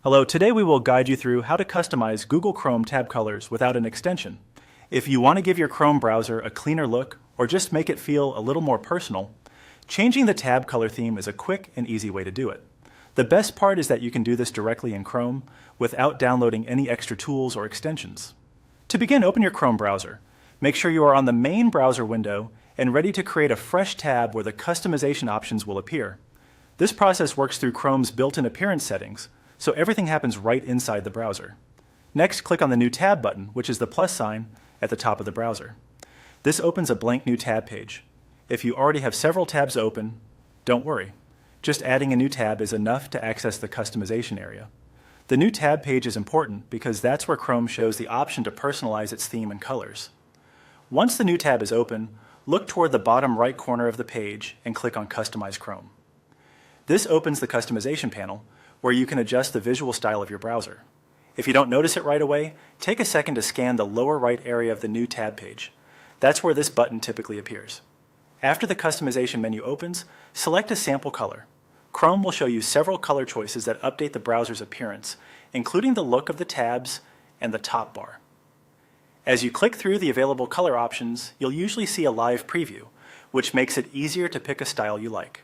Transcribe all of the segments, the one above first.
Hello, today we will guide you through how to customize Google Chrome tab colors without an extension. If you want to give your Chrome browser a cleaner look or just make it feel a little more personal, changing the tab color theme is a quick and easy way to do it. The best part is that you can do this directly in Chrome without downloading any extra tools or extensions. To begin, open your Chrome browser. Make sure you are on the main browser window and ready to create a fresh tab where the customization options will appear. This process works through Chrome's built-in appearance settings, so everything happens right inside the browser. Next, click on the New Tab button, which is the plus sign at the top of the browser. This opens a blank new tab page. If you already have several tabs open, don't worry. Just adding a new tab is enough to access the customization area. The new tab page is important because that's where Chrome shows the option to personalize its theme and colors. Once the new tab is open, look toward the bottom right corner of the page and click on Customize Chrome. This opens the customization panel, where you can adjust the visual style of your browser. If you don't notice it right away, take a second to scan the lower right area of the new tab page. That's where this button typically appears. After the customization menu opens, select a sample color. Chrome will show you several color choices that update the browser's appearance, including the look of the tabs and the top bar. As you click through the available color options, you'll usually see a live preview, which makes it easier to pick a style you like.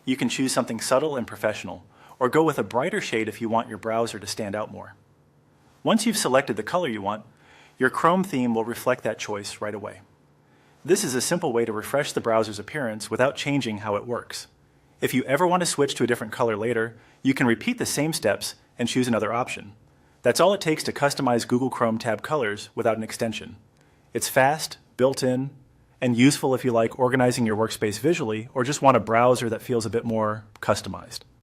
You can choose something subtle and professional, or go with a brighter shade if you want your browser to stand out more. Once you've selected the color you want, your Chrome theme will reflect that choice right away. This is a simple way to refresh the browser's appearance without changing how it works. If you ever want to switch to a different color later, you can repeat the same steps and choose another option. That's all it takes to customize Google Chrome tab colors without an extension. It's fast, built-in, and useful if you like organizing your workspace visually or just want a browser that feels a bit more customized.